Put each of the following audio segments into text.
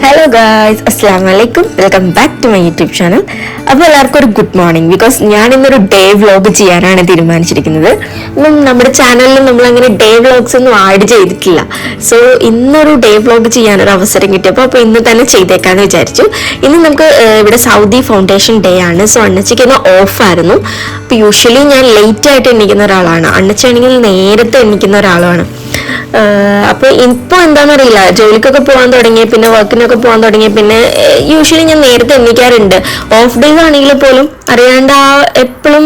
Hello guys, അസ്സാം വലൈക്കും. Welcome back to my YouTube channel. അപ്പോൾ എല്ലാവർക്കും ഒരു ഗുഡ് മോർണിംഗ്. ബിക്കോസ് ഞാൻ ഇന്നൊരു ഡേ വ്ലോഗ് ചെയ്യാനാണ് തീരുമാനിച്ചിരിക്കുന്നത്. നമ്മുടെ ചാനലിൽ നമ്മൾ അങ്ങനെ ഡേ വ്ലോഗ്സ് ഒന്നും ആഡ് ചെയ്തിട്ടില്ല. സോ ഇന്നൊരു ഡേ വ്ലോഗ് ചെയ്യാനൊരു അവസരം കിട്ടിയപ്പോൾ അപ്പോൾ ഇന്ന് തന്നെ ചെയ്തേക്കാന്ന് വിചാരിച്ചു. ഇന്ന് നമുക്ക് ഇവിടെ സൗദി ഫൗണ്ടേഷൻ ഡേ ആണ്. സോ അണ്ണച്ചിക്ക് ഇന്ന് ഓഫായിരുന്നു. അപ്പോൾ യൂഷ്വലി ഞാൻ ലേറ്റ് ആയിട്ട് എണീക്കുന്ന ഒരാളാണ്. അണ്ണച്ചാണെങ്കിൽ നേരത്തെ എണീക്കുന്ന ഒരാളാണ്. അപ്പൊ ഇപ്പൊ എന്താണെന്നറിയില്ല, ജോലിക്കൊക്കെ പോകാൻ തുടങ്ങിയ പിന്നെ വർക്കിനൊക്കെ പോകാൻ തുടങ്ങിയ പിന്നെ യൂഷ്വലി ഞാൻ നേരത്തെ എണ്ണിക്കാറുണ്ട്. ഓഫ് ഡേയ്സ് ആണെങ്കിൽ പോലും അറിയാണ്ട് ആ എപ്പോഴും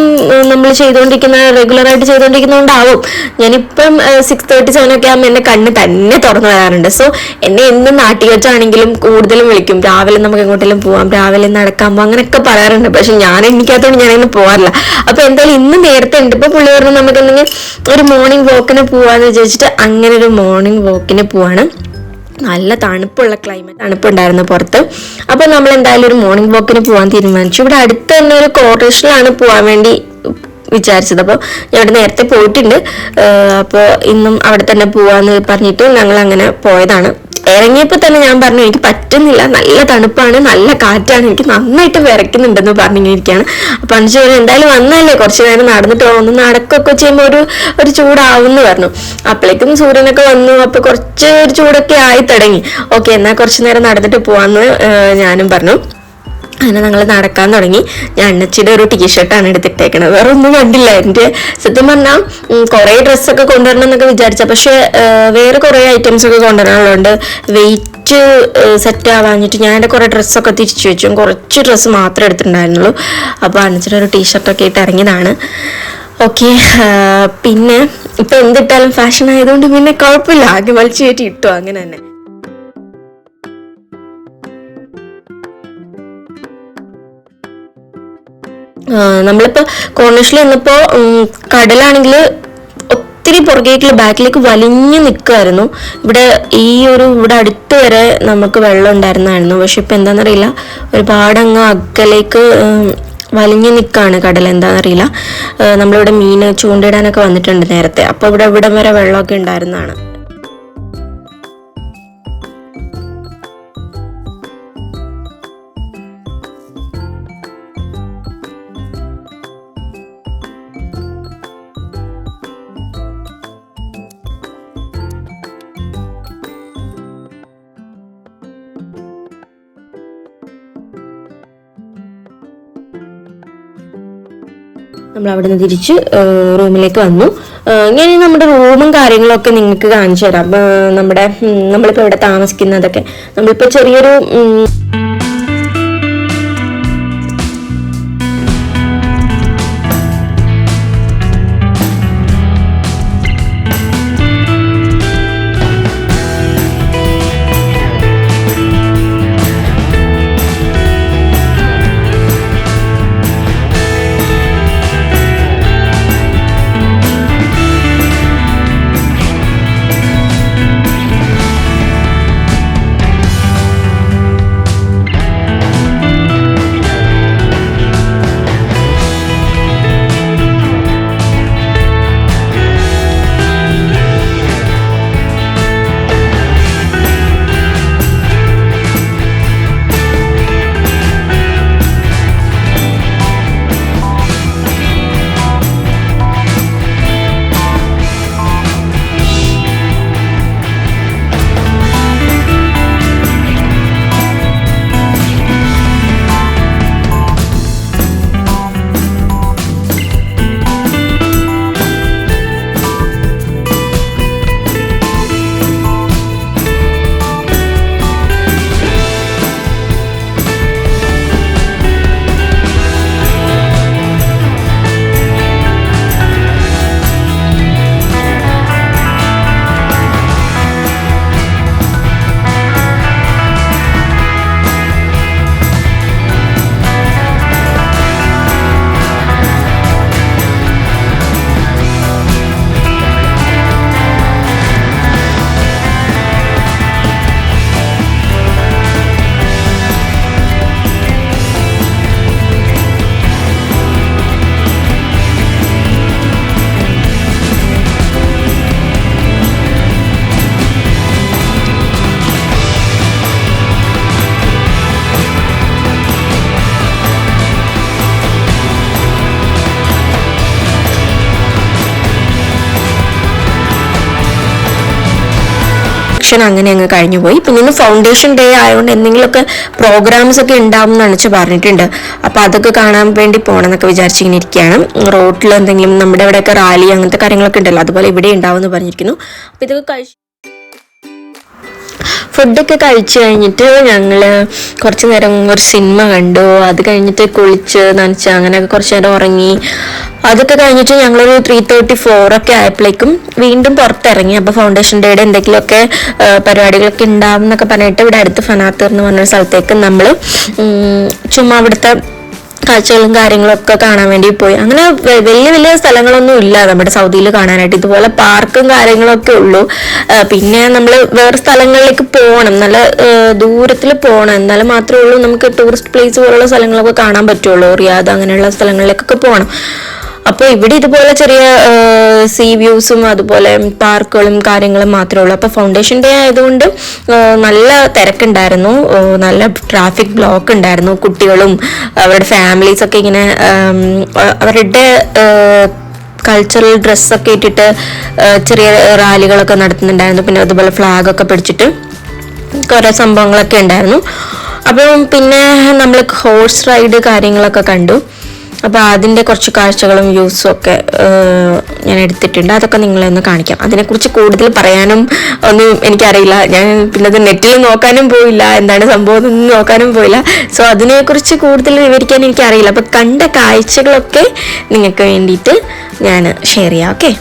നമ്മൾ ചെയ്തുകൊണ്ടിരിക്കുന്ന റെഗുലറായിട്ട് ചെയ്തുകൊണ്ടിരിക്കുന്നതുകൊണ്ടാവും ഞാനിപ്പം 6:37 ഒക്കെ ആകുമ്പോൾ എന്റെ കണ്ണ് തന്നെ തുറന്നു വരാറുണ്ട്. സോ എന്നെ എന്നും നാട്ടിൽ വെച്ചാണെങ്കിലും കൂടുതലും വിളിക്കും, രാവിലെ നമുക്ക് എങ്ങോട്ടെങ്കിലും പോവാം, രാവിലെ നടക്കാൻ പോവാം, അങ്ങനെയൊക്കെ പറയാറുണ്ട്. പക്ഷെ ഞാൻ എണ്ണിക്കാത്തതുകൊണ്ട് ഞാനങ്ങനെ പോകാറില്ല. അപ്പൊ എന്തായാലും ഇന്ന് നേരത്തെ ഉണ്ട്. ഇപ്പൊ പുള്ളി പറഞ്ഞു നമുക്ക് എന്തെങ്കിലും ഒരു മോർണിംഗ് വാക്കിന് പോവാന്ന് വിചാരിച്ചിട്ട് അങ്ങനെ ഒരു മോർണിംഗ് വാക്കിന് പോവാണ്. നല്ല തണുപ്പുള്ള തണുപ്പുണ്ടായിരുന്നു പുറത്ത്. അപ്പൊ നമ്മൾ എന്തായാലും ഒരു മോർണിംഗ് വാക്കിന് പോകാൻ തീരുമാനിച്ചു. ഇവിടെ അടുത്ത് തന്നെ ഒരു കോർട്ടേഷനിലാണ് പോകാൻ വേണ്ടി വിചാരിച്ചത്. അപ്പോൾ ഞാൻ ഇവിടെ നേരത്തെ പോയിട്ടുണ്ട്. അപ്പോൾ ഇന്നും അവിടെ തന്നെ പോവാന്ന് പറഞ്ഞിട്ട് ഞങ്ങൾ അങ്ങനെ പോയതാണ്. ഇറങ്ങിയപ്പോൾ തന്നെ ഞാൻ പറഞ്ഞു എനിക്ക് പറ്റുന്നില്ല, നല്ല തണുപ്പാണ്, നല്ല കാറ്റാണ്, എനിക്ക് നന്നായിട്ട് വിറയ്ക്കുന്നുണ്ടെന്ന് പറഞ്ഞിരിക്കുകയാണ്. അപ്പം അഞ്ചു പേര് എന്തായാലും വന്നല്ലേ, കുറച്ച് നേരം നടന്നിട്ട് ഒന്ന് നടക്കൊക്കെ ചെയ്യുമ്പോൾ ഒരു ചൂടാവുമെന്ന് പറഞ്ഞു. അപ്പോഴേക്കും സൂര്യനൊക്കെ വന്നു. അപ്പോൾ കുറച്ച് ഒരു ചൂടൊക്കെ ആയി തുടങ്ങി. ഓക്കെ, എന്നാൽ കുറച്ച് നേരം നടന്നിട്ട് പോവാന്ന് ഞാനും പറഞ്ഞു. അങ്ങനെ ഞങ്ങൾ നടക്കാൻ തുടങ്ങി. ഞാൻ അണ്ണച്ചിയുടെ ഒരു ടീഷർട്ടാണ് എടുത്തിട്ടേക്കണത്, വേറെ ഒന്നും കണ്ടില്ല. എൻ്റെ സത്യം പറഞ്ഞാൽ കുറേ ഡ്രസ്സൊക്കെ കൊണ്ടുവരണം എന്നൊക്കെ വിചാരിച്ച, പക്ഷെ വേറെ കുറേ ഐറ്റംസ് ഒക്കെ കൊണ്ടുവരാനുള്ളതുകൊണ്ട് വെയിറ്റ് സെറ്റ് ആവാഞ്ഞിട്ട് ഞാൻ എൻ്റെ കുറേ ഡ്രസ്സൊക്കെ തിരിച്ചു വെച്ചു. കുറച്ച് ഡ്രസ്സ് മാത്രമേ എടുത്തിട്ടുണ്ടായിരുന്നുള്ളൂ. അപ്പോൾ അണ്ണച്ചിയുടെ ഒരു ടീഷർട്ടൊക്കെ ഇട്ട് ഇറങ്ങിയതാണ്. ഓക്കെ, പിന്നെ ഇപ്പം എന്തിട്ടാലും ഫാഷൻ ആയതുകൊണ്ട് പിന്നെ കുഴപ്പമില്ല, ആകെ വലിച്ചു കയറ്റി ഇട്ടു അങ്ങനെ തന്നെ. നമ്മളിപ്പോൾ കോർണേഴ്സിൽ നിന്നപ്പോൾ കടലാണെങ്കിൽ ഒത്തിരി പുറകേക്ക് ബാക്കിലേക്ക് വലിഞ്ഞു നിൽക്കുമായിരുന്നു. ഇവിടെ അടുത്ത് വരെ നമുക്ക് വെള്ളം ഉണ്ടായിരുന്നായിരുന്നു. പക്ഷെ ഇപ്പം എന്താണെന്നറിയില്ല, ഒരുപാട് അങ്ങ് അകലേക്ക് വലിഞ്ഞു നിൽക്കുകയാണ് കടൽ. എന്താണെന്നറിയില്ല. നമ്മളിവിടെ മീൻ ചൂണ്ടിടാനൊക്കെ വന്നിട്ടുണ്ട് നേരത്തെ. അപ്പോൾ ഇവിടം വരെ വെള്ളമൊക്കെ ഉണ്ടായിരുന്നതാണ്. നമ്മൾ അവിടെ നിന്ന് തിരിച്ച് റൂമിലേക്ക് വന്നു. ഞാൻ നമ്മുടെ റൂമും കാര്യങ്ങളൊക്കെ നിങ്ങൾക്ക് കാണിച്ചു തരാം. നമ്മളിപ്പോൾ ഇവിടെ താമസിക്കുന്നതൊക്കെ നമ്മളിപ്പോൾ ചെറിയൊരു അങ്ങനെ അങ്ങ് കഴിഞ്ഞു പോയി. പിന്നെ ഇന്ന് ഫൗണ്ടേഷൻ ഡേ ആയതുകൊണ്ട് എന്തെങ്കിലുമൊക്കെ പ്രോഗ്രാംസ് ഒക്കെ ഉണ്ടാവും എന്ന് പറഞ്ഞിട്ടുണ്ട്. അപ്പോൾ അതൊക്കെ കാണാൻ വേണ്ടി പോകണം എന്നൊക്കെ വിചാരിച്ചിങ്ങനെ ഇരിക്കുകയാണ്. റോഡിൽ എന്തെങ്കിലും നമ്മുടെ ഇവിടെയൊക്കെ റാലി അങ്ങനത്തെ കാര്യങ്ങളൊക്കെ ഉണ്ടല്ലോ, അതുപോലെ ഇവിടെ ഉണ്ടാവും എന്ന് പറഞ്ഞിരിക്കുന്നു. അപ്പോൾ ഇതൊക്കെ ഫുഡൊക്കെ കഴിച്ച് കഴിഞ്ഞിട്ട് ഞങ്ങൾ കുറച്ച് നേരം ഒരു സിനിമ കണ്ടു. അത് കഴിഞ്ഞിട്ട് കുളിച്ച് നനച്ച് അങ്ങനെയൊക്കെ കുറച്ച് നേരം ഉറങ്ങി. അതൊക്കെ കഴിഞ്ഞിട്ട് ഞങ്ങളൊരു 3:34 ഒക്കെ ആയപ്പോഴേക്കും വീണ്ടും പുറത്തിറങ്ങി. അപ്പോൾ ഫൗണ്ടേഷൻ ഡേയുടെ എന്തെങ്കിലുമൊക്കെ പരിപാടികളൊക്കെ ഉണ്ടാവും എന്നൊക്കെ പറഞ്ഞിട്ട് ഇവിടെ അടുത്ത് ഫനാത്തൂർ എന്ന് പറഞ്ഞൊരു സ്ഥലത്തേക്ക് നമ്മൾ ചുമ്മാ അവിടുത്തെ കാഴ്ചകളും കാര്യങ്ങളൊക്കെ കാണാൻ വേണ്ടി പോയി. അങ്ങനെ വലിയ വലിയ സ്ഥലങ്ങളൊന്നും ഇല്ല നമ്മുടെ സൗദിയിൽ കാണാനായിട്ട്. ഇതുപോലെ പാർക്കും കാര്യങ്ങളൊക്കെ ഉള്ളൂ. പിന്നെ നമ്മൾ വേറെ സ്ഥലങ്ങളിലേക്ക് പോകണം, നല്ല ദൂരത്തിൽ പോകണം, എന്നാലും മാത്രമേ ഉള്ളൂ നമുക്ക് ടൂറിസ്റ്റ് പ്ലേസ് പോലുള്ള സ്ഥലങ്ങളൊക്കെ കാണാൻ പറ്റുള്ളൂ. റിയാദ് അങ്ങനെയുള്ള സ്ഥലങ്ങളിലേക്കൊക്കെ പോകണം. അപ്പോൾ ഇവിടെ ഇതുപോലെ ചെറിയ സീ വ്യൂസും അതുപോലെ പാർക്കുകളും കാര്യങ്ങളും മാത്രമേ ഉള്ളൂ. അപ്പോൾ ഫൗണ്ടേഷൻ ഡേ ആയതുകൊണ്ട് നല്ല തിരക്കുണ്ടായിരുന്നു, നല്ല ട്രാഫിക് ബ്ലോക്ക് ഉണ്ടായിരുന്നു. കുട്ടികളും അവരുടെ ഫാമിലീസൊക്കെ ഇങ്ങനെ അവരുടെ കൾച്ചറൽ ഡ്രസ്സൊക്കെ ഇട്ടിട്ട് ചെറിയ റാലികളൊക്കെ നടത്തുന്നുണ്ടായിരുന്നു. പിന്നെ അതുപോലെ ഫ്ലാഗൊക്കെ പിടിച്ചിട്ട് കുറേ സംഭവങ്ങളൊക്കെ ഉണ്ടായിരുന്നു. അപ്പം പിന്നെ നമ്മൾ ഹോഴ്സ് റൈഡ് കാര്യങ്ങളൊക്കെ കണ്ടു. അപ്പോൾ അതിൻ്റെ കുറച്ച് കാഴ്ചകളും വ്യൂസും ഒക്കെ ഞാൻ എടുത്തിട്ടുണ്ട്. അതൊക്കെ നിങ്ങളെ ഒന്ന് കാണിക്കാം. അതിനെക്കുറിച്ച് കൂടുതൽ പറയാനും ഒന്നും എനിക്കറിയില്ല. ഞാൻ പിന്നെ അത് നെറ്റിൽ നോക്കാനും പോയില്ല, എന്താണ് സംഭവം ഒന്നും നോക്കാനും പോയില്ല. സോ അതിനെക്കുറിച്ച് കൂടുതൽ വിവരിക്കാൻ എനിക്കറിയില്ല. അപ്പോൾ കണ്ട കാഴ്ചകളൊക്കെ നിങ്ങൾക്ക് വേണ്ടിയിട്ട് ഞാൻ ഷെയർ ചെയ്യാം. ഓക്കെ.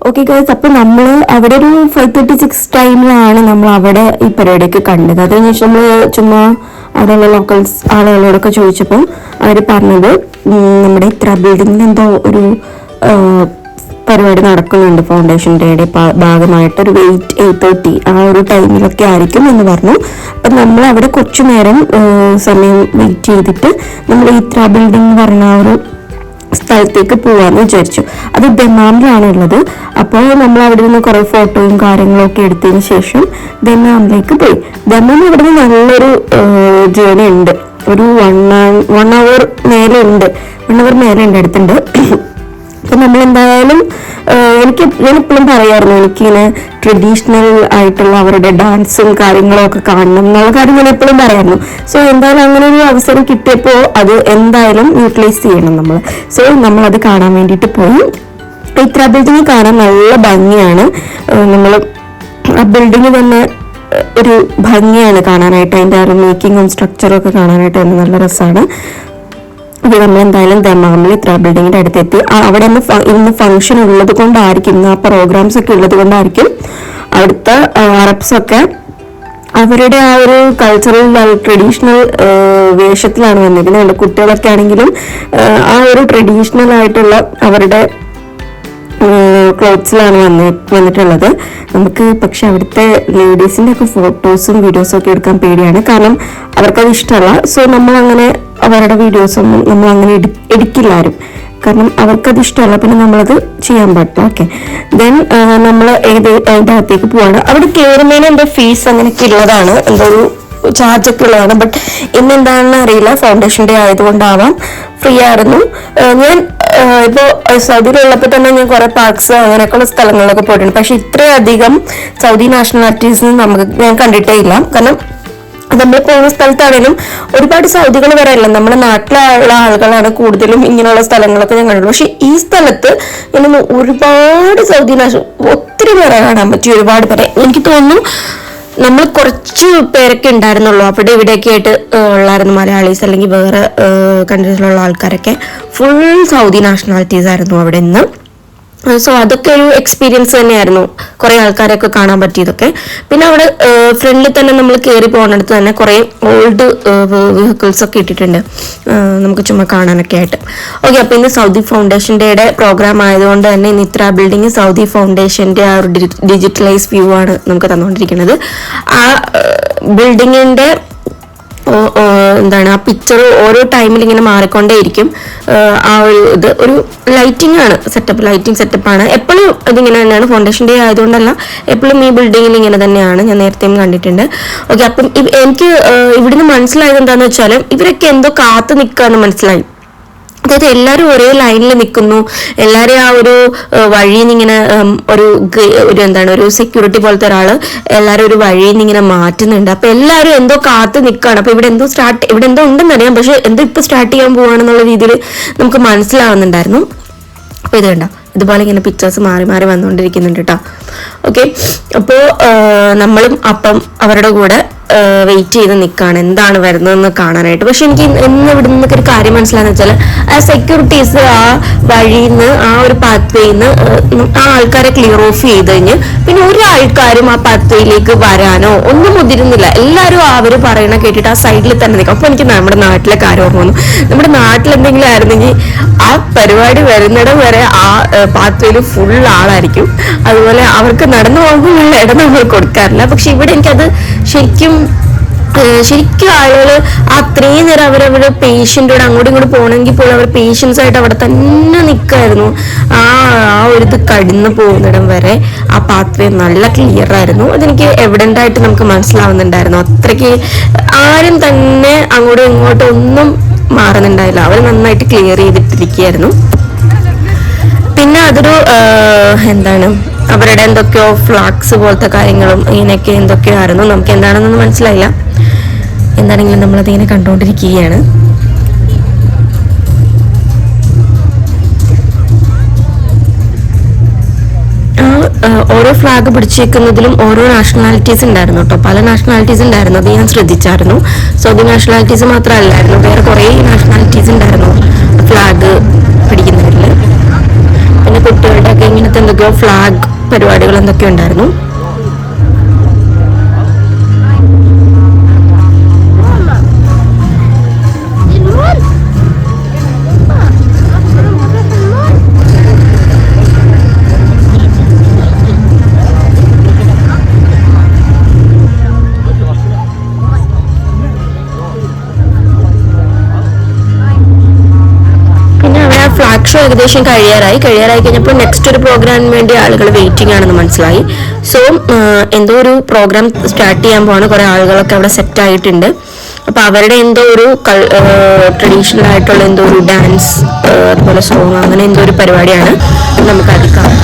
ഓക്കെ ഗൈസ്, അപ്പോൾ നമ്മൾ അവിടെ ഒരു 5:36 ടൈമിലാണ് നമ്മൾ അവിടെ ഈ പരിപാടിയൊക്കെ കണ്ടത്. അത് കഴിഞ്ഞ് നമ്മൾ ചുമ്മാ അവിടെയുള്ള ലോക്കൽസ് ആളുകളോടൊക്കെ ചോദിച്ചപ്പോൾ അവർ പറഞ്ഞത് നമ്മുടെ ഇത്ര ബിൽഡിങ്ങിൽ എന്തോ ഒരു പരിപാടി നടക്കുന്നുണ്ട് ഫൗണ്ടേഷൻ ഡേയുടെ ഭാഗമായിട്ട്, ഒരു 8:30 ആ ഒരു ടൈമിലൊക്കെ ആയിരിക്കും എന്ന് പറഞ്ഞു. അപ്പം നമ്മൾ അവിടെ കുറച്ചു നേരം സമയം വെയിറ്റ് ചെയ്തിട്ട് നമ്മൾ ഇത്ര ബിൽഡിംഗ് എന്ന് പറഞ്ഞ ആ ഒരു സ്ഥലത്തേക്ക് പോവാന്ന് വിചാരിച്ചു. അത് ദമാമിലാണ് ഉള്ളത്. അപ്പോൾ നമ്മൾ അവിടെ നിന്ന് കുറെ ഫോട്ടോയും കാര്യങ്ങളും ഒക്കെ എടുത്തതിന് ശേഷം ദമാമിലേക്ക് പോയി. ദമാം അവിടെ നിന്ന് നല്ലൊരു ജേർണി ഉണ്ട്, ഒരു 1 hour മേലെ ഉണ്ട്, 1 hour മേലെ ഉണ്ട് അടുത്തുണ്ട്. അപ്പൊ നമ്മൾ എന്തായാലും ഞാൻ എപ്പോഴും പറയാറുണ്ട് എനിക്കിങ്ങനെ ട്രഡീഷണൽ ആയിട്ടുള്ള അവരുടെ ഡാൻസും കാര്യങ്ങളും ഒക്കെ കാണണം എന്നുള്ള കാര്യം ഞാൻ എപ്പോഴും പറയാറുണ്ട്. സോ എന്തായാലും അങ്ങനെ ഒരു അവസരം കിട്ടിയപ്പോൾ അത് എന്തായാലും യൂട്ടിലൈസ് ചെയ്യണം നമ്മൾ. സോ നമ്മളത് കാണാൻ വേണ്ടിയിട്ട് പോയി. ഇത്ര ബിൽഡിങ് കാണാൻ നല്ല ഭംഗിയാണ്. നമ്മൾ ആ ബിൽഡിങ് തന്നെ ഒരു ഭംഗിയാണ് കാണാനായിട്ട്. അതിൻ്റെ ആ ഒരു മേക്കിങ്ങും സ്ട്രക്ചറും ഒക്കെ കാണാനായിട്ട് തന്നെ നല്ല രസമാണ്. ഇത് നമ്മൾ എന്തായാലും ദമാമിൽ ഇത്ര ബിൽഡിങ്ങിന്റെ അടുത്തെത്തി. അവിടെ ഇന്ന് ഫംഗ്ഷൻ ഉള്ളത് കൊണ്ടായിരിക്കും, ഇന്ന് ആ പ്രോഗ്രാംസ് ഒക്കെ ഉള്ളത് കൊണ്ടായിരിക്കും അവിടുത്തെ അറബ്സൊക്കെ അവരുടെ ആ ഒരു കൾച്ചറൽ ട്രഡീഷണൽ വേഷത്തിലാണ് വന്നിരിക്കുന്നത്. കുട്ടികളൊക്കെ ആണെങ്കിലും ആ ഒരു ട്രഡീഷണൽ ആയിട്ടുള്ള അവരുടെ ക്ലോത്ത്സിലാണ് വന്നിട്ടുള്ളത്. നമുക്ക് പക്ഷെ അവിടുത്തെ ലേഡീസിന്റെ ഒക്കെ ഫോട്ടോസും വീഡിയോസും ഒക്കെ എടുക്കാൻ പേടിയാണ്, കാരണം അവർക്കത് ഇഷ്ടമല്ല. സോ നമ്മളങ്ങനെ അവരുടെ വീഡിയോസൊന്നും നമ്മൾ അങ്ങനെ എടുക്കില്ലാരും, കാരണം അവർക്കത് ഇഷ്ടമല്ല. പിന്നെ നമ്മളത് ചെയ്യാൻ പറ്റില്ല. ഓക്കെ, ദെൻ നമ്മൾ അതിൻ്റെ അകത്തേക്ക് പോവാണ്. അവിടെ കയറുന്നതിന് എന്തോ ഫീസ് അങ്ങനെയൊക്കെ ഉള്ളതാണ്, എന്തോ ഒരു ചാർജ് ഒക്കെ ഉള്ളതാണ്. ബട്ട് ഇന്ന് എന്താണെന്ന് അറിയില്ല, ഫൗണ്ടേഷൻ ഡേ ആയതുകൊണ്ടാവാം ഫ്രീ ആയിരുന്നു. ഞാൻ ഇപ്പോൾ സൗദിയിലുള്ളപ്പോൾ തന്നെ ഞാൻ കുറെ പാർക്സ് അങ്ങനെയൊക്കെയുള്ള സ്ഥലങ്ങളിലൊക്കെ പോയിട്ടുണ്ട്. പക്ഷെ ഇത്രയധികം സൗദി നാഷണാലിറ്റീസ് ഞാൻ കണ്ടിട്ടേ ഇല്ല. കാരണം നമ്മൾ പോകുന്ന സ്ഥലത്താണേലും ഒരുപാട് സൗദികൾ വരെയല്ല, നമ്മുടെ നാട്ടിലുള്ള ആളുകളാണ് കൂടുതലും ഇങ്ങനെയുള്ള സ്ഥലങ്ങളൊക്കെ ഞാൻ കണ്ടിട്ടുള്ളൂ. പക്ഷെ ഈ സ്ഥലത്ത് ഇങ്ങനെ ഒരുപാട് സൗദി ഒത്തിരി പേരെ കാണാൻ പറ്റി, ഒരുപാട് പേരെ. എനിക്ക് തോന്നുന്നു നമ്മൾ കുറച്ച് പേരൊക്കെ ഉണ്ടായിരുന്നുള്ളൂ, അവിടെ ഇവിടെയൊക്കെ ആയിട്ട് ഉള്ളായിരുന്നു മലയാളീസ് അല്ലെങ്കിൽ വേറെ കൺട്രീസിലുള്ള ആൾക്കാരൊക്കെ. ഫുൾ സൗദി നാഷണാലിറ്റീസ് ആയിരുന്നു അവിടെ ഇന്ന്. സോ അതൊക്കെ ഒരു എക്സ്പീരിയൻസ് തന്നെയായിരുന്നു, കുറെ ആൾക്കാരെയൊക്കെ കാണാൻ പറ്റിയതൊക്കെ. പിന്നെ അവിടെ ഫ്രണ്ടിൽ തന്നെ നമ്മൾ കയറി പോകുന്നിടത്ത് തന്നെ കുറെ ഓൾഡ് വെഹിക്കിൾസ് ഒക്കെ ഇട്ടിട്ടുണ്ട് നമുക്ക് ചുമ്മാ കാണാനൊക്കെ ആയിട്ട്. ഓക്കെ, അപ്പൊ ഇന്ന് സൗദി ഫൗണ്ടേഷൻ ഡേയുടെ പ്രോഗ്രാം ആയതുകൊണ്ട് തന്നെ ഇന്ന് ഇത്ര ബിൽഡിംഗ് സൗദി ഫൗണ്ടേഷന്റെ ആ ഒരു ഡിജിറ്റലൈസ് വ്യൂ ആണ് നമുക്ക് തന്നുകൊണ്ടിരിക്കുന്നത്. ആ ബിൽഡിങ്ങിന്റെ എന്താണ്, ആ പിക്ചർ ഓരോ ടൈമിൽ ഇങ്ങനെ മാറിക്കൊണ്ടേയിരിക്കും. ആ ഒരു ഒരു ലൈറ്റിംഗ് ആണ്, ലൈറ്റിംഗ് സെറ്റപ്പാണ്. എപ്പോഴും ഇതിങ്ങനെ തന്നെയാണ്, ഫൗണ്ടേഷൻ ഡേ ആയതുകൊണ്ടല്ല, എപ്പോഴും ഈ ബിൽഡിങ്ങിൽ ഇങ്ങനെ തന്നെയാണ്, ഞാൻ നേരത്തെയും കണ്ടിട്ടുണ്ട്. ഓക്കെ, അപ്പം എനിക്ക് ഇവിടുന്ന് മനസ്സിലായത് എന്താണെന്ന് വെച്ചാൽ ഇവരൊക്കെ എന്തോ കാത്തു നിൽക്കാന്ന് മനസ്സിലായി. അതായത് എല്ലാവരും ഒരേ ലൈനിൽ നിൽക്കുന്നു, എല്ലാവരും ആ ഒരു വഴിയിൽ നിന്ന് ഇങ്ങനെ ഒരു എന്താണ്, ഒരു സെക്യൂരിറ്റി പോലത്തെ ഒരാൾ എല്ലാവരും ഒരു വഴിയിൽ നിന്ന് ഇങ്ങനെ മാറ്റുന്നുണ്ട്. അപ്പൊ എല്ലാവരും എന്തോ കാത്തു നിൽക്കുകയാണ്. അപ്പൊ ഇവിടെ എന്തോ ഉണ്ടെന്നറിയാം, പക്ഷെ എന്തോ ഇപ്പൊ സ്റ്റാർട്ട് ചെയ്യാൻ പോവാണെന്നുള്ള രീതിയിൽ നമുക്ക് മനസ്സിലാവുന്നുണ്ടായിരുന്നു. അപ്പൊ ഇത് കണ്ടോ, ഇതുപോലെ ഇങ്ങനെ പിക്ചേഴ്സ് മാറി മാറി വന്നുകൊണ്ടിരിക്കുന്നുണ്ട് കേട്ടോ. ഓക്കെ, അപ്പോൾ നമ്മളും അപ്പം അവരുടെ കൂടെ വെയിറ്റ് ചെയ്ത് നിൽക്കുകയാണ് എന്താണ് വരുന്നതെന്ന് കാണാനായിട്ട്. പക്ഷെ എനിക്ക് ഇന്ന് ഇവിടെ നിന്നൊക്കെ ഒരു കാര്യം മനസ്സിലാന്ന് വെച്ചാൽ ആ സെക്യൂരിറ്റീസ് ആ വഴിയിൽ നിന്ന്, ആ ഒരു പാത്വേന്ന് ആ ആൾക്കാരെ ക്ലിയർ ഓഫ് ചെയ്ത് കഴിഞ്ഞ് പിന്നെ ഒരു ആൾക്കാരും ആ പാത്വേയിലേക്ക് വരാനോ ഒന്നും മുതിരുന്നില്ല. എല്ലാവരും അവർ പറയണ കേട്ടിട്ട് ആ സൈഡിൽ തന്നെ നിൽക്കും. അപ്പൊ എനിക്ക് നമ്മുടെ നാട്ടിലെ കാര്യം ഓർമ്മ വന്നു. നമ്മുടെ നാട്ടിൽ എന്തെങ്കിലും ആയിരുന്നെങ്കിൽ ആ പരിപാടി വരുന്നിടം വരെ ആ പാത്വേയിൽ ഫുൾ ആളായിരിക്കും. അതുപോലെ അവർക്ക് നടന്നു പോകുമ്പോഴുള്ള ഇടം നമ്മൾ കൊടുക്കാറില്ല. പക്ഷെ ഇവിടെ എനിക്കത് ശരിക്കും ആളുകൾ അത്രയും നേരം അവരവരുടെ പേഷ്യൻ്റോട് അങ്ങോട്ടും ഇങ്ങോട്ട് പോകണമെങ്കിൽ പോലും അവർ പേഷ്യൻസ് ആയിട്ട് അവിടെ തന്നെ നിൽക്കായിരുന്നു. ആ ഒരു ഇത് കടന്നു പോകുന്നിടം വരെ ആ പാത്വേ നല്ല ക്ലിയർ ആയിരുന്നു. അതെനിക്ക് എവിഡൻ്റ് ആയിട്ട് നമുക്ക് മനസ്സിലാവുന്നുണ്ടായിരുന്നു. അത്രയ്ക്ക് ആരും തന്നെ അങ്ങോട്ടും ഇങ്ങോട്ടും ഒന്നും മാറുന്നുണ്ടായില്ല, അവർ നന്നായിട്ട് ക്ലിയർ ചെയ്തിട്ടിരിക്കുകയായിരുന്നു. പിന്നെ അതൊരു എന്താണ്, അവരുടെ എന്തൊക്കെയോ ഫ്ലാഗ്സ് പോലത്തെ കാര്യങ്ങളും ഇങ്ങനെയൊക്കെ എന്തൊക്കെയോ ആയിരുന്നു, നമുക്ക് എന്താണെന്നൊന്നും മനസ്സിലായില്ല. എന്താണെങ്കിലും നമ്മളതിങ്ങനെ കണ്ടുകൊണ്ടിരിക്കുകയാണ്. ഓരോ ഫ്ലാഗ് പിടിച്ചേക്കുന്നതിലും ഓരോ നാഷണാലിറ്റീസ് ഉണ്ടായിരുന്നു കേട്ടോ, പല നാഷണാലിറ്റീസ് ഉണ്ടായിരുന്നു. അത് ഞാൻ ശ്രദ്ധിച്ചായിരുന്നു. സൗദി നാഷണാലിറ്റീസ് മാത്രമല്ലായിരുന്നു, വേറെ കുറേ നാഷണാലിറ്റീസ് ഉണ്ടായിരുന്നു ഫ്ലാഗ് പിടിക്കുന്നവരിൽ. പിന്നെ കുട്ടികളുടെ ഒക്കെ ഇങ്ങനത്തെ എന്തൊക്കെയോ ഫ്ലാഗ് പരിപാടികൾ എന്തൊക്കെയോ ഉണ്ടായിരുന്നു. ഫ്ലാഗ് ഷോ ഏകദേശം കഴിയാറായി കഴിഞ്ഞപ്പോൾ നെക്സ്റ്റ് ഒരു പ്രോഗ്രാമിന് വേണ്ടി ആളുകൾ വെയിറ്റിംഗ് ആണെന്ന് മനസ്സിലായി. സോ എന്തോ ഒരു പ്രോഗ്രാം സ്റ്റാർട്ട് ചെയ്യാൻ പോവാണ്. കുറെ ആളുകളൊക്കെ അവിടെ സെറ്റ് ആയിട്ടുണ്ട്. അപ്പൊ അവരുടെ എന്തോ ഒരു ട്രഡീഷണൽ ആയിട്ടുള്ള എന്തോ ഒരു ഡാൻസ്, അതുപോലെ സോങ്, അങ്ങനെ എന്തോ ഒരു പരിപാടിയാണ് നമുക്ക് അത് കാണാം.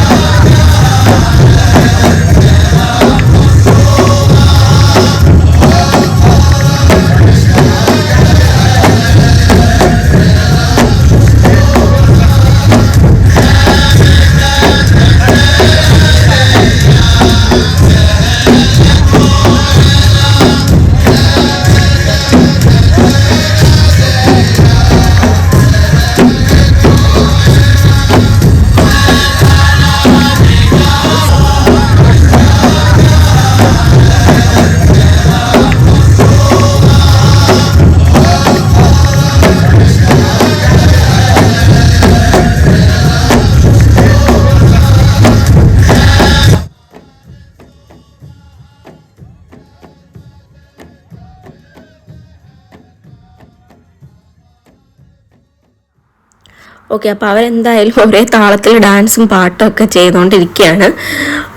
ഓക്കെ, അപ്പോൾ അവരെന്തായാലും ഒരേ താളത്തിൽ ഡാൻസും പാട്ടും ഒക്കെ ചെയ്തുകൊണ്ടിരിക്കുകയാണ്.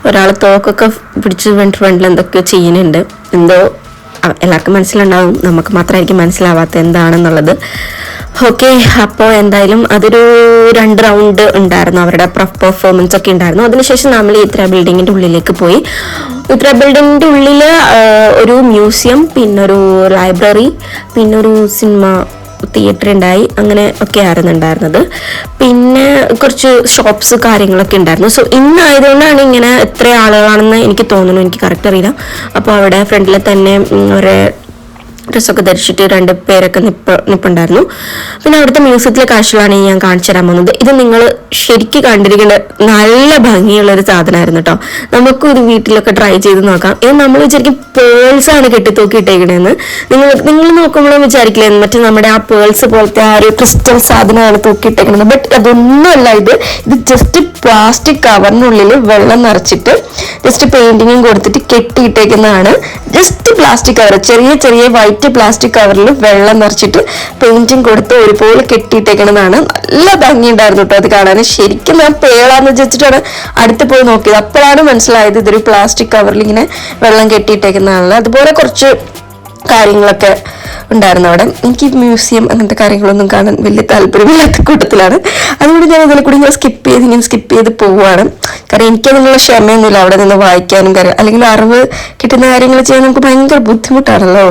ഒരാൾ തോക്കൊക്കെ പിടിച്ച് ഫ്രണ്ടിൽ എന്തൊക്കെയോ ചെയ്യുന്നുണ്ട്. എന്തോ എല്ലാവർക്കും മനസ്സിലുണ്ടാവും, നമുക്ക് മാത്രമായിരിക്കും മനസ്സിലാവാത്ത എന്താണെന്നുള്ളത്. ഓക്കെ, അപ്പോൾ എന്തായാലും അതൊരു 2 റൗണ്ട് ഉണ്ടായിരുന്നു, അവരുടെ പെർഫോമൻസ് ഒക്കെ ഉണ്ടായിരുന്നു. അതിനുശേഷം നമ്മൾ ഇത്ര ബിൽഡിങ്ങിൻ്റെ ഉള്ളിലേക്ക് പോയി. ഇത്ര ബിൽഡിങ്ങിൻ്റെ ഉള്ളിൽ ഒരു മ്യൂസിയം, പിന്നൊരു ലൈബ്രറി, പിന്നൊരു സിനിമ തിയേറ്റർ ഉണ്ടായി, അങ്ങനെ ഒക്കെ ആയിരുന്നു ഉണ്ടായിരുന്നത്. പിന്നെ കുറച്ച് ഷോപ്സ് കാര്യങ്ങളൊക്കെ ഉണ്ടായിരുന്നു. സോ ഇന്നായതുകൊണ്ടാണ് ഇങ്ങനെ എത്ര ആളുകളാണെന്ന് എനിക്ക് തോന്നുന്നു, എനിക്ക് കറക്റ്റ് അറിയില്ല. അപ്പോൾ അവിടെ ഫ്രണ്ടിൽ തന്നെ ഒരു ഡ്രസ്സൊക്കെ ധരിച്ചിട്ട് 2 പേരൊക്കെ നിപ്പുണ്ടായിരുന്നു. പിന്നെ അവിടുത്തെ മ്യൂസിയത്തിലെ കാഴ്ചകളാണ് ഞാൻ കാണിച്ചു തരാൻ പോകുന്നത്. ഇത് നിങ്ങൾ ശരിക്കും കണ്ടിരിക്കേണ്ട നല്ല ഭംഗിയുള്ള ഒരു സാധനമായിരുന്നു കേട്ടോ. നമുക്കും ഇത് വീട്ടിലൊക്കെ ട്രൈ ചെയ്ത് നോക്കാം. ഇത് നമ്മൾ വിചാരിക്കും പേൾസ് ആണ് കെട്ടിത്തൂക്കിയിട്ടേക്കണേന്ന്. നിങ്ങൾ നോക്കുമ്പോഴും വിചാരിക്കില്ലേ മറ്റേ നമ്മുടെ ആ പേൾസ് പോലത്തെ ആ ഒരു ക്രിസ്റ്റൽ സാധനമാണ് തൂക്കിയിട്ടേക്കുന്നത്. ബട്ട് അതൊന്നുമല്ല. ഇത് ജസ്റ്റ് പ്ലാസ്റ്റിക് കവറിനുള്ളിൽ വെള്ളം നിറച്ചിട്ട് ജസ്റ്റ് പെയിന്റിങ്ങും കൊടുത്തിട്ട് കെട്ടിയിട്ടേക്കുന്നതാണ്. ജസ്റ്റ് പ്ലാസ്റ്റിക് കവർ, ചെറിയ വൈറ്റ് പ്ലാസ്റ്റിക് കവറിൽ വെള്ളം നിറച്ചിട്ട് പെയിന്റിങ് കൊടുത്ത് ഒരുപോലെ കെട്ടിയിട്ടേക്കുന്നതാണ്. നല്ല ഭംഗിയുണ്ടായിരുന്നു കേട്ടോ അത് കാണാൻ. ശരിക്കും ഞാൻ പേളാന്ന് വെച്ചിട്ടാണ് അടുത്ത് പോയി നോക്കിയത്. അപ്പോഴാണ് മനസ്സിലായത് ഇതൊരു പ്ലാസ്റ്റിക് കവറിൽ ഇങ്ങനെ വെള്ളം കെട്ടിയിട്ടേക്കുന്നതാണ്. അതുപോലെ കുറച്ച് കാര്യങ്ങളൊക്കെ ഉണ്ടായിരുന്നു അവിടെ. എനിക്ക് മ്യൂസിയം അങ്ങനത്തെ കാര്യങ്ങളൊന്നും കാണാൻ വലിയ താല്പര്യമില്ലാത്ത കൂട്ടത്തിലാണ്. അതുകൊണ്ട് ഞാൻ ഇതിൽ കൂടി ഇങ്ങനെ സ്കിപ്പ് ചെയ്ത് പോവുകയാണ്. കാരണം എനിക്കതിനുള്ള ക്ഷമയൊന്നുമില്ല അവിടെ നിന്ന് വായിക്കാനും കാര്യം, അല്ലെങ്കിൽ അറിവ് കിട്ടുന്ന കാര്യങ്ങൾ ചെയ്യാൻ നമുക്ക് ഭയങ്കര ബുദ്ധിമുട്ടാണല്ലോ.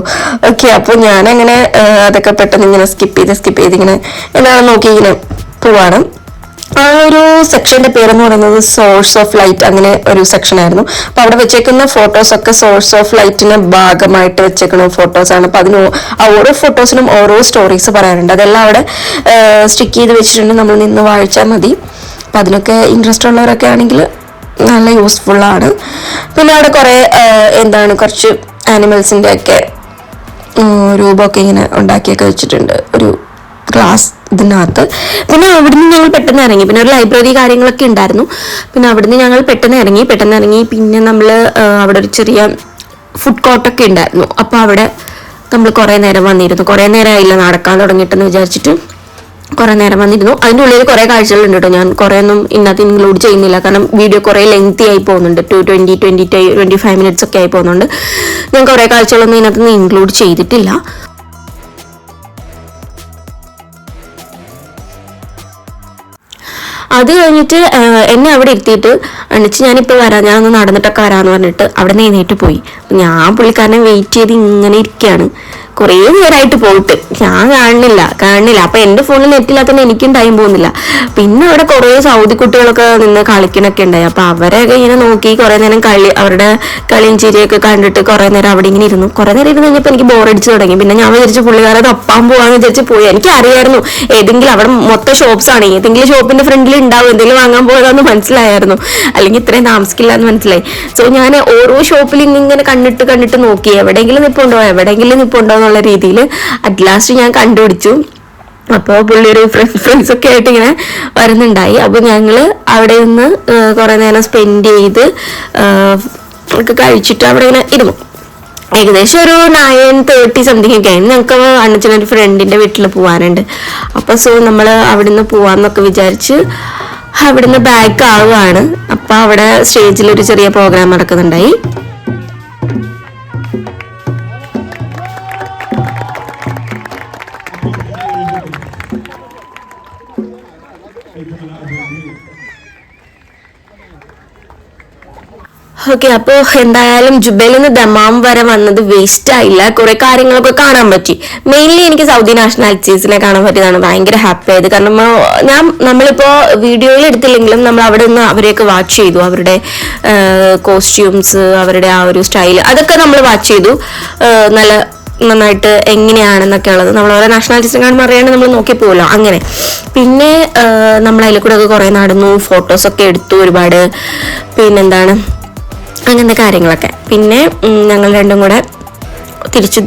ഓക്കെ, അപ്പോൾ ഞാനങ്ങനെ അതൊക്കെ പെട്ടെന്ന് ഇങ്ങനെ സ്കിപ്പ് ചെയ്ത് ഇങ്ങനെ എന്താണെന്ന് നോക്കി ഇങ്ങനെ പോവാണ്. ആ ഒരു സെക്ഷന്റെ പേരെന്ന് പറയുന്നത് സോഴ്സ് ഓഫ് ലൈറ്റ്, അങ്ങനെ ഒരു സെക്ഷൻ ആയിരുന്നു. അപ്പൊ അവിടെ വെച്ചേക്കുന്ന ഫോട്ടോസ് ഒക്കെ സോഴ്സ് ഓഫ് ലൈറ്റിന്റെ ഭാഗമായിട്ട് വെച്ചേക്കുന്ന ഫോട്ടോസ് ആണ്. അപ്പൊ അതിന് ഓരോ ഫോട്ടോസിനും ഓരോ സ്റ്റോറീസ് പറയാനുണ്ട്. അതെല്ലാം അവിടെ സ്റ്റിക്ക് ചെയ്ത് വെച്ചിട്ടുണ്ട്. നമ്മൾ നിന്ന് വായിച്ചാൽ മതി. അപ്പൊ അതിനൊക്കെ ഇൻട്രസ്റ്റ് ഉള്ളവരൊക്കെ ആണെങ്കിൽ നല്ല യൂസ്ഫുൾ ആണ്. പിന്നെ അവിടെ കുറെ കുറച്ച് ആനിമൽസിന്റെ ഒക്കെ രൂപമൊക്കെ ഇങ്ങനെ ഉണ്ടാക്കിയൊക്കെ വെച്ചിട്ടുണ്ട് ഒരു ഗ്ലാസ് ഇതിനകത്ത്. പിന്നെ അവിടുന്ന് ഞങ്ങൾ പെട്ടെന്ന് ഇറങ്ങി. പിന്നെ ഒരു ലൈബ്രറി കാര്യങ്ങളൊക്കെ ഉണ്ടായിരുന്നു. പിന്നെ അവിടുന്ന് ഞങ്ങൾ പെട്ടെന്ന് ഇറങ്ങി. പിന്നെ നമ്മൾ അവിടെ ഒരു ചെറിയ ഫുഡ് കോർട്ടൊക്കെ ഉണ്ടായിരുന്നു. അപ്പോൾ അവിടെ നമ്മൾ കുറേ നേരം വന്നിരുന്നു. കുറേ നേരമായില്ല നടക്കാൻ തുടങ്ങിയിട്ടെന്ന് വിചാരിച്ചിട്ട് കുറേ നേരം വന്നിരുന്നു. അതിൻ്റെ ഉള്ളിൽ കുറേ കാഴ്ചകളുണ്ട് കേട്ടോ. ഞാൻ കുറേ ഒന്നും ഇന്നത്തെ ഇൻക്ലൂഡ് ചെയ്യുന്നില്ല, കാരണം വീഡിയോ കുറേ ലെങ്തി ആയി പോകുന്നുണ്ട്. 25 മിനിറ്റ്സ് ഒക്കെ ആയി പോകുന്നുണ്ട്. ഞാൻ കുറേ കാഴ്ചകളൊന്നും ഇതിനകത്ത് ഇൻക്ലൂഡ് ചെയ്തിട്ടില്ല. അത് കഴിഞ്ഞിട്ട് എന്നെ അവിടെ ഇരുത്തിയിട്ട് അണിച്ച് ഞാനിപ്പോൾ വരാം, ഞാനൊന്ന് നടന്നിട്ടൊക്കെ വരാമെന്ന് പറഞ്ഞിട്ട് അവിടെ നിന്ന് എഴുന്നേറ്റ് പോയി. ഞാൻ പുള്ളിക്കാരനെ വെയിറ്റ് ചെയ്ത് ഇങ്ങനെ ഇരിക്കുകയാണ്. കുറേ നേരമായിട്ട് പോയിട്ട് ഞാൻ കാണുന്നില്ല. അപ്പൊ എന്റെ ഫോണിൽ നെറ്റില്ലാത്തന്നെ എനിക്കും ടൈം പോകുന്നില്ല. പിന്നെ അവിടെ കുറേ സൗദി കുട്ടികളൊക്കെ നിന്ന് കളിക്കണൊക്കെ ഉണ്ടായി. അപ്പൊ അവരെയൊക്കെ ഇങ്ങനെ നോക്കി കുറേ നേരം അവരുടെ കളിയും ചിരിയൊക്കെ കണ്ടിട്ട് കുറേ നേരം അവിടെ ഇങ്ങനെ ഇരുന്നു. കുറേ നേരം ഇരുന്ന് കഴിഞ്ഞപ്പോൾ എനിക്ക് ബോറടിച്ച് തുടങ്ങി. പിന്നെ ഞാൻ വിചാരിച്ചു പുള്ളിക്കാരെ തപ്പാൻ പോവാന്ന് വിചാരിച്ച് പോയി. എനിക്ക് അറിയായിരുന്നു ഏതെങ്കിലും അവിടെ മൊത്തം ഷോപ്സ് ആണ്, ഏതെങ്കിലും ഷോപ്പിന്റെ ഫ്രണ്ടിൽ ഉണ്ടാവും എന്തെങ്കിലും വാങ്ങാൻ പോയതാന്ന് മനസ്സിലായിരുന്നു. അല്ലെങ്കിൽ ഇത്രയും താമസിക്കില്ല എന്ന് മനസ്സിലായി. സോ ഞാൻ ഓരോ ഷോപ്പിൽ ഇങ്ങനെ കണ്ടിട്ട് നോക്കി എവിടെയെങ്കിലും നിപ്പുണ്ടോ എന്നുള്ള രീതിയിൽ അറ്റ് ലാസ്റ്റ് ഞാൻ കണ്ടുപിടിച്ചു. അപ്പോൾ പുള്ളി ഒരു ഫ്രണ്ട്സ് ഒക്കെ ആയിട്ട് ഇങ്ങനെ വരുന്നുണ്ടായി. അപ്പോൾ ഞങ്ങൾ അവിടെ നിന്ന് കുറേ നേരം സ്പെൻഡ് ചെയ്ത് ഒക്കെ കഴിച്ചിട്ട് അവിടെ ഇങ്ങനെ ഇരുന്നു. ഏകദേശം ഒരു 9:30 സംതിങ് ഒക്കെ ആയിരുന്നു. ഞങ്ങൾക്ക് അണ്ണച്ചനൊരു ഫ്രണ്ടിന്റെ വീട്ടിൽ പോകാനുണ്ട്. അപ്പോൾ സോ നമ്മൾ അവിടുന്ന് പോവാന്നൊക്കെ വിചാരിച്ച് അവിടുന്ന് ബാക്ക് ആവുകയാണ്. അപ്പോൾ അവിടെ സ്റ്റേജിൽ ഒരു ചെറിയ പ്രോഗ്രാം നടക്കുന്നുണ്ടായി. ഓക്കെ, അപ്പോൾ എന്തായാലും ജുബൈലിൽ നിന്ന് ദമാം വരെ വന്നത് വേസ്റ്റ് ആയില്ല. കുറെ കാര്യങ്ങളൊക്കെ കാണാൻ പറ്റി. മെയിൻലി എനിക്ക് സൗദി നാഷണാലിറ്റീസിനെ കാണാൻ പറ്റിയതാണ് ഭയങ്കര ഹാപ്പി ആയത്. കാരണം നമ്മളിപ്പോ വീഡിയോയിൽ എടുത്തില്ലെങ്കിലും നമ്മൾ അവിടെ നിന്ന് അവരെയൊക്കെ വാച്ച് ചെയ്തു. അവരുടെ കോസ്റ്റ്യൂംസ്, അവരുടെ ആ ഒരു സ്റ്റൈൽ, അതൊക്കെ നമ്മൾ വാച്ച് ചെയ്തു. നന്നായിട്ട് എങ്ങനെയാണെന്നൊക്കെ ഉള്ളത് നമ്മൾ ഓരോ നാഷണാലിറ്റീസിനെ കാണുമ്പോൾ അറിയാണ്ട് നമ്മൾ നോക്കി പോകുമല്ലോ അങ്ങനെ. പിന്നെ നമ്മൾ അതിൽ കൂടെ ഒക്കെ കുറേ നടന്നു, ഫോട്ടോസൊക്കെ എടുത്തു ഒരുപാട്. പിന്നെന്താണ് അങ്ങനത്തെ കാര്യങ്ങളൊക്കെ. പിന്നെ ഞങ്ങൾ രണ്ടും കൂടെ തിരിച്ചു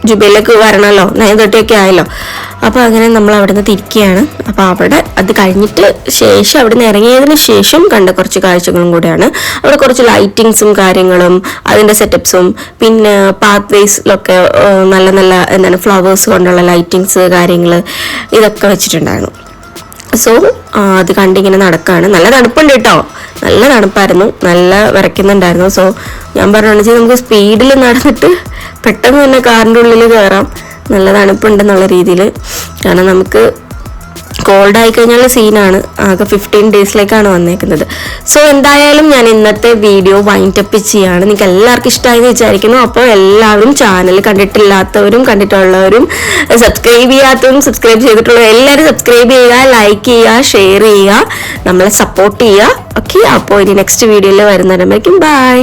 ജുബൈലിലേക്ക് വരണമല്ലോ, 9:30 ആയല്ലോ. അപ്പോൾ അങ്ങനെ നമ്മൾ അവിടെ നിന്ന് തിരിക്കുകയാണ്. അപ്പോൾ അവിടെ അത് കഴിഞ്ഞിട്ട് ശേഷം അവിടെ നിന്ന് ഇറങ്ങിയതിന് ശേഷം കണ്ട കുറച്ച് കാഴ്ചകളും കൂടെയാണ്. അവിടെ കുറച്ച് ലൈറ്റിങ്സും കാര്യങ്ങളും അതിൻ്റെ സെറ്റപ്സും പിന്നെ പാത്ത് വേസിലൊക്കെ നല്ല ഫ്ലവേഴ്സ് കൊണ്ടുള്ള ലൈറ്റിങ്സ് കാര്യങ്ങൾ ഇതൊക്കെ വെച്ചിട്ടുണ്ടായിരുന്നു. സോ അത് കണ്ടിങ്ങനെ നടക്കുകയാണ്. നല്ല തണുപ്പുണ്ട് കേട്ടോ, നല്ല തണുപ്പായിരുന്നു, നല്ല വിറയ്ക്കുന്നുണ്ടായിരുന്നു. സോ ഞാൻ പറഞ്ഞാണെന്ന് നമുക്ക് സ്പീഡിൽ നടന്നിട്ട് പെട്ടെന്ന് തന്നെ കാറിൻ്റെ ഉള്ളിൽ കയറാം, നല്ല തണുപ്പുണ്ടെന്നുള്ള രീതിയിൽ. കാരണം നമുക്ക് കോൾഡ് ആയി കഴിഞ്ഞാൽ സീനാണ്. ആകെ 15 ഡേയ്സിലേക്കാണ് വന്നേക്കുന്നത്. സോ എന്തായാലും ഞാൻ ഇന്നത്തെ വീഡിയോ വൈൻഡ് അപ്പ് ചെയ്യാണ്. നിങ്ങൾക്ക് എല്ലാവർക്കും ഇഷ്ടമായി എന്ന് വിചാരിക്കുന്നു. അപ്പോൾ എല്ലാവരും ചാനൽ കണ്ടിട്ടില്ലാത്തവരും കണ്ടിട്ടുള്ളവരും സബ്സ്ക്രൈബ് ചെയ്യാത്തവരും സബ്സ്ക്രൈബ് ചെയ്തിട്ടുള്ളവരും എല്ലാവരും സബ്സ്ക്രൈബ് ചെയ്യുക, ലൈക്ക് ചെയ്യുക, ഷെയർ ചെയ്യുക, നമ്മളെ സപ്പോർട്ട് ചെയ്യുക. ഓക്കെ, അപ്പോൾ ഇനി നെക്സ്റ്റ് വീഡിയോയിൽ വരുന്നവരേക്കും ബൈ.